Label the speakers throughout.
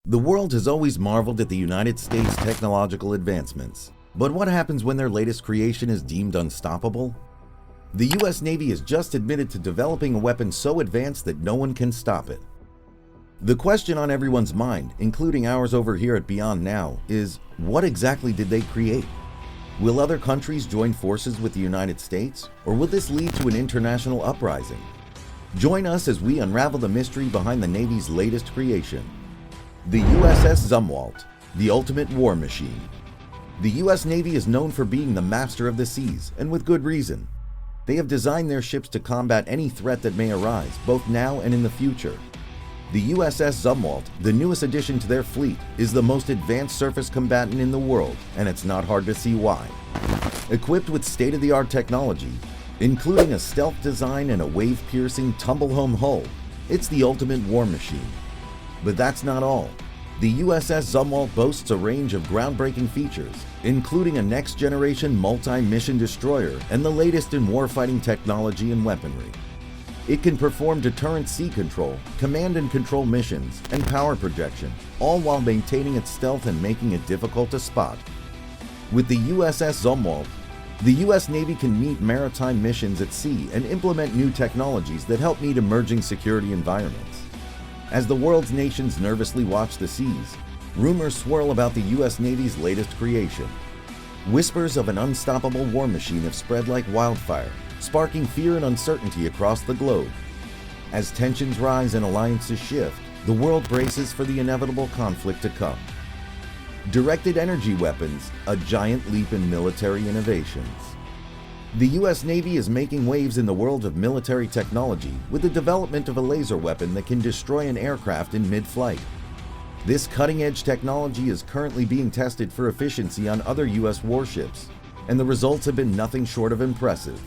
Speaker 1: The world has always marveled at the United States' technological advancements. But what happens when their latest creation is deemed unstoppable? The US Navy has just admitted to developing a weapon so advanced that no one can stop it. The question on everyone's mind, including ours over here at Beyond Now, is what exactly did they create? Will other countries join forces with the United States, or will this lead to an international uprising? Join us as we unravel the mystery behind the Navy's latest creation. The USS Zumwalt, the ultimate war machine. The US Navy is known for being the master of the seas, and with good reason. They have designed their ships to combat any threat that may arise, both now and in the future. The USS Zumwalt, the newest addition to their fleet, is the most advanced surface combatant in the world, and it's not hard to see why. Equipped with state-of-the-art technology, including a stealth design and a wave-piercing tumble-home hull, it's the ultimate war machine. But that's not all. The USS Zumwalt boasts a range of groundbreaking features, including a next-generation multi-mission destroyer and the latest in warfighting technology and weaponry. It can perform deterrent sea control, command and control missions, and power projection, all while maintaining its stealth and making it difficult to spot. With the USS Zumwalt, the US Navy can meet maritime missions at sea and implement new technologies that help meet emerging security environments. As the world's nations nervously watch the seas, rumors swirl about the US Navy's latest creation. Whispers of an unstoppable war machine have spread like wildfire, sparking fear and uncertainty across the globe. As tensions rise and alliances shift, the world braces for the inevitable conflict to come. Directed energy weapons, a giant leap in military innovations. The US Navy is making waves in the world of military technology with the development of a laser weapon that can destroy an aircraft in mid-flight. This cutting-edge technology is currently being tested for efficiency on other US warships, and the results have been nothing short of impressive.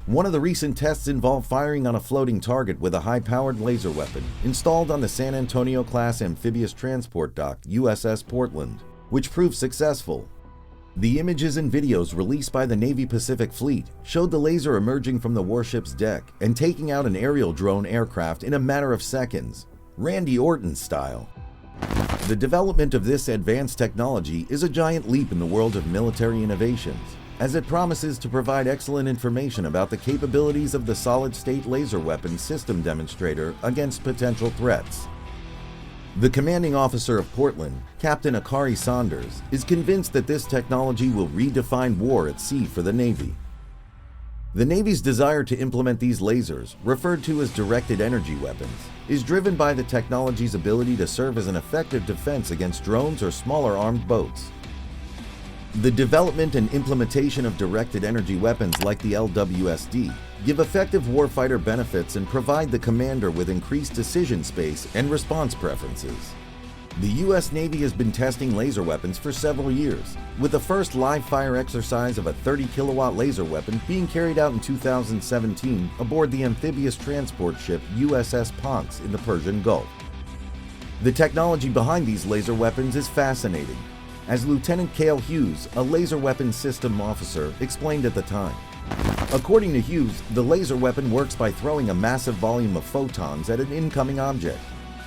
Speaker 1: One of the recent tests involved firing on a floating target with a high-powered laser weapon installed on the San Antonio-class amphibious transport dock USS Portland, which proved successful. The images and videos released by the Navy Pacific Fleet showed the laser emerging from the warship's deck and taking out an aerial drone aircraft in a matter of seconds, Randy Orton style. The development of this advanced technology is a giant leap in the world of military innovations, as it promises to provide excellent information about the capabilities of the solid-state laser weapon system demonstrator against potential threats. The commanding officer of Portland, Captain Akari Saunders, is convinced that this technology will redefine war at sea for the Navy. The Navy's desire to implement these lasers, referred to as directed energy weapons, is driven by the technology's ability to serve as an effective defense against drones or smaller armed boats. The development and implementation of directed energy weapons like the LWSD give effective warfighter benefits and provide the commander with increased decision space and response preferences. The US Navy has been testing laser weapons for several years, with the first live-fire exercise of a 30-kilowatt laser weapon being carried out in 2017 aboard the amphibious transport ship USS Ponce in the Persian Gulf. The technology behind these laser weapons is fascinating, as Lieutenant Cale Hughes, a laser weapons system officer, explained at the time. According to Hughes, the laser weapon works by throwing a massive volume of photons at an incoming object,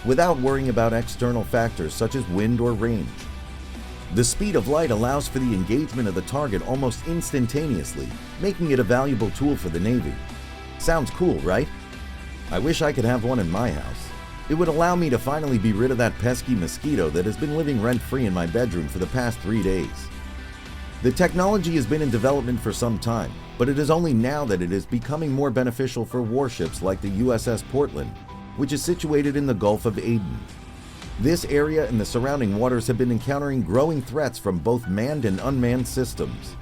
Speaker 1: without worrying about external factors such as wind or range. The speed of light allows for the engagement of the target almost instantaneously, making it a valuable tool for the Navy. Sounds cool, right? I wish I could have one in my house. It would allow me to finally be rid of that pesky mosquito that has been living rent-free in my bedroom for the past 3 days. The technology has been in development for some time, but it is only now that it is becoming more beneficial for warships like the USS Portland, which is situated in the Gulf of Aden. This area and the surrounding waters have been encountering growing threats from both manned and unmanned systems.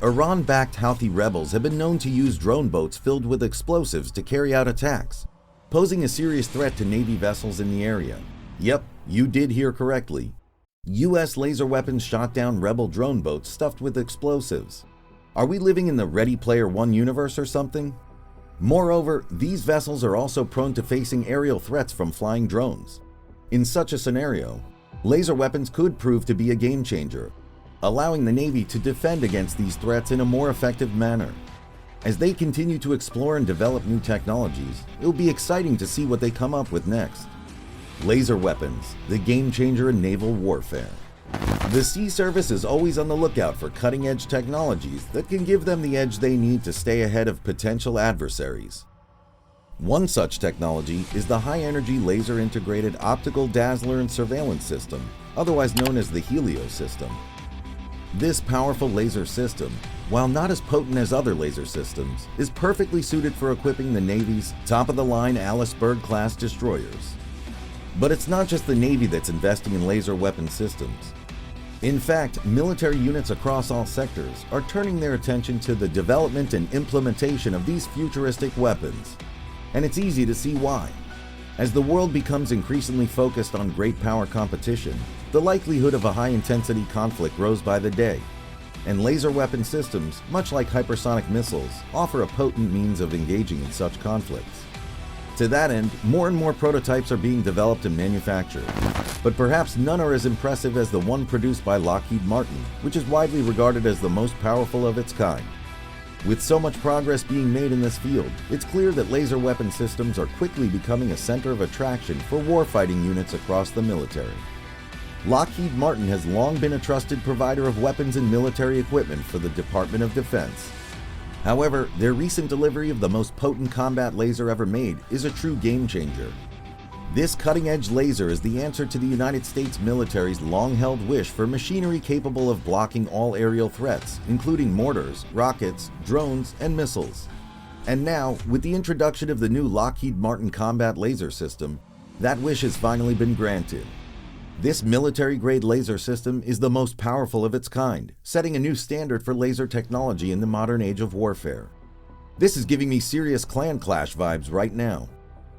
Speaker 1: Iran-backed Houthi rebels have been known to use drone boats filled with explosives to carry out attacks, posing a serious threat to Navy vessels in the area. Yep, you did hear correctly. US laser weapons shot down rebel drone boats stuffed with explosives. Are we living in the Ready Player One universe or something? Moreover, these vessels are also prone to facing aerial threats from flying drones. In such a scenario, laser weapons could prove to be a game changer, allowing the Navy to defend against these threats in a more effective manner. As they continue to explore and develop new technologies, it'll be exciting to see what they come up with next. Laser weapons, the game changer in naval warfare. The Sea Service is always on the lookout for cutting-edge technologies that can give them the edge they need to stay ahead of potential adversaries. One such technology is the high-energy laser-integrated optical dazzler and surveillance system, otherwise known as the Helio system. This powerful laser system, while not as potent as other laser systems, is perfectly suited for equipping the Navy's top-of-the-line Aliceberg-class destroyers. But it's not just the Navy that's investing in laser weapon systems. In fact, military units across all sectors are turning their attention to the development and implementation of these futuristic weapons. And it's easy to see why. As the world becomes increasingly focused on great power competition, the likelihood of a high-intensity conflict grows by the day. And laser weapon systems, much like hypersonic missiles, offer a potent means of engaging in such conflicts. To that end, more and more prototypes are being developed and manufactured, but perhaps none are as impressive as the one produced by Lockheed Martin, which is widely regarded as the most powerful of its kind. With so much progress being made in this field, it's clear that laser weapon systems are quickly becoming a center of attraction for warfighting units across the military. Lockheed Martin has long been a trusted provider of weapons and military equipment for the Department of Defense. However, their recent delivery of the most potent combat laser ever made is a true game changer. This cutting-edge laser is the answer to the United States military's long-held wish for machinery capable of blocking all aerial threats, including mortars, rockets, drones, and missiles. And now, with the introduction of the new Lockheed Martin combat laser system, that wish has finally been granted. This military-grade laser system is the most powerful of its kind, setting a new standard for laser technology in the modern age of warfare. This is giving me serious Clan Clash vibes right now.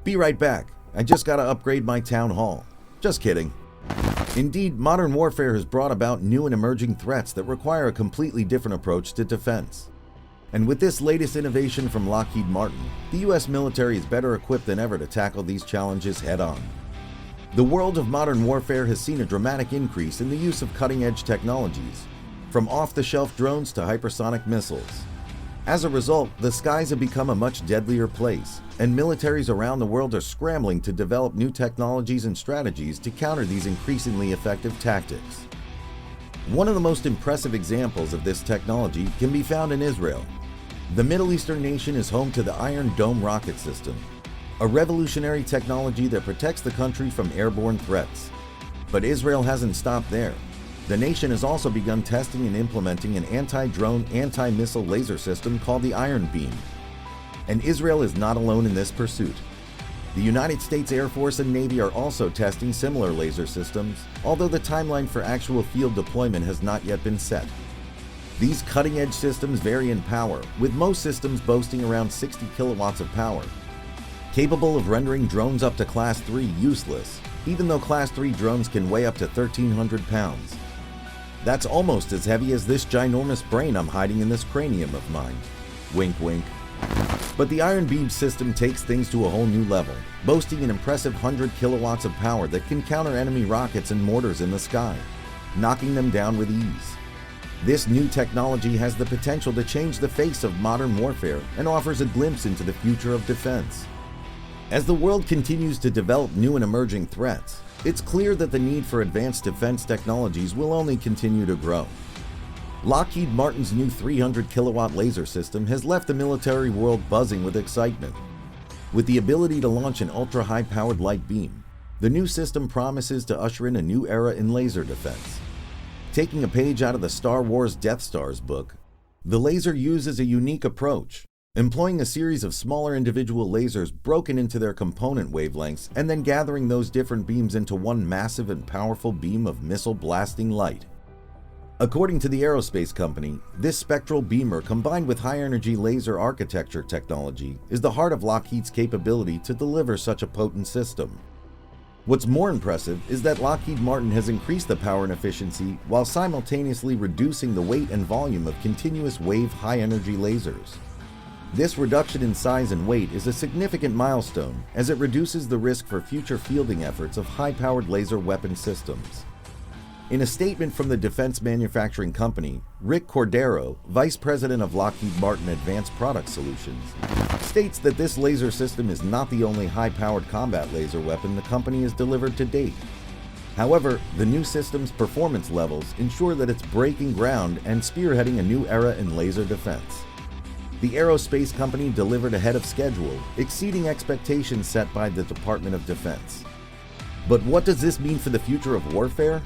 Speaker 1: Be right back. I just gotta upgrade my town hall. Just kidding. Indeed, modern warfare has brought about new and emerging threats that require a completely different approach to defense. And with this latest innovation from Lockheed Martin, the US military is better equipped than ever to tackle these challenges head-on. The world of modern warfare has seen a dramatic increase in the use of cutting-edge technologies, from off-the-shelf drones to hypersonic missiles. As a result, the skies have become a much deadlier place, and militaries around the world are scrambling to develop new technologies and strategies to counter these increasingly effective tactics. One of the most impressive examples of this technology can be found in Israel. The Middle Eastern nation is home to the Iron Dome rocket system, a revolutionary technology that protects the country from airborne threats. But Israel hasn't stopped there. The nation has also begun testing and implementing an anti-drone, anti-missile laser system called the Iron Beam. And Israel is not alone in this pursuit. The United States Air Force and Navy are also testing similar laser systems, although the timeline for actual field deployment has not yet been set. These cutting-edge systems vary in power, with most systems boasting around 60 kilowatts of power, capable of rendering drones up to Class 3 useless, even though Class 3 drones can weigh up to 1,300 pounds. That's almost as heavy as this ginormous brain I'm hiding in this cranium of mine. Wink wink. But the Iron Beam system takes things to a whole new level, boasting an impressive 100 kilowatts of power that can counter enemy rockets and mortars in the sky, knocking them down with ease. This new technology has the potential to change the face of modern warfare and offers a glimpse into the future of defense. As the world continues to develop new and emerging threats, it's clear that the need for advanced defense technologies will only continue to grow. Lockheed Martin's new 300 kilowatt laser system has left the military world buzzing with excitement. With the ability to launch an ultra-high-powered light beam, the new system promises to usher in a new era in laser defense. Taking a page out of the Star Wars Death Star's book, the laser uses a unique approach, employing a series of smaller individual lasers broken into their component wavelengths and then gathering those different beams into one massive and powerful beam of missile-blasting light. According to the aerospace company, this spectral beamer combined with high-energy laser architecture technology is the heart of Lockheed's capability to deliver such a potent system. What's more impressive is that Lockheed Martin has increased the power and efficiency while simultaneously reducing the weight and volume of continuous wave high-energy lasers. This reduction in size and weight is a significant milestone as it reduces the risk for future fielding efforts of high-powered laser weapon systems. In a statement from the defense manufacturing company, Rick Cordero, vice president of Lockheed Martin Advanced Product Solutions, states that this laser system is not the only high-powered combat laser weapon the company has delivered to date. However, the new system's performance levels ensure that it's breaking ground and spearheading a new era in laser defense. The aerospace company delivered ahead of schedule, exceeding expectations set by the Department of Defense. But what does this mean for the future of warfare?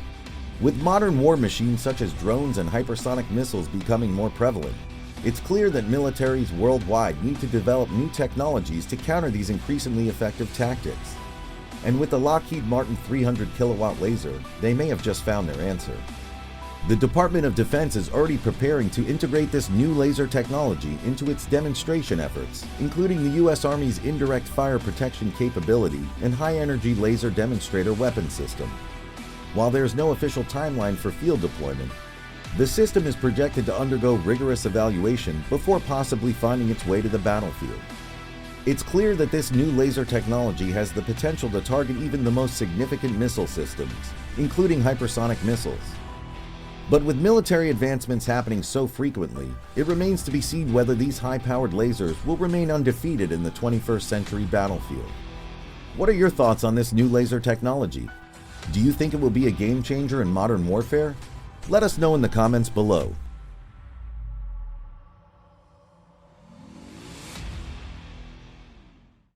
Speaker 1: With modern war machines such as drones and hypersonic missiles becoming more prevalent, it's clear that militaries worldwide need to develop new technologies to counter these increasingly effective tactics. And with the Lockheed Martin 300 kilowatt laser, they may have just found their answer. The Department of Defense is already preparing to integrate this new laser technology into its demonstration efforts, including the U.S. Army's indirect fire protection capability and high-energy laser demonstrator weapon system. While there is no official timeline for field deployment, the system is projected to undergo rigorous evaluation before possibly finding its way to the battlefield. It's clear that this new laser technology has the potential to target even the most significant missile systems, including hypersonic missiles. But with military advancements happening so frequently, it remains to be seen whether these high-powered lasers will remain undefeated in the 21st century battlefield. What are your thoughts on this new laser technology? Do you think it will be a game changer in modern warfare? Let us know in the comments below.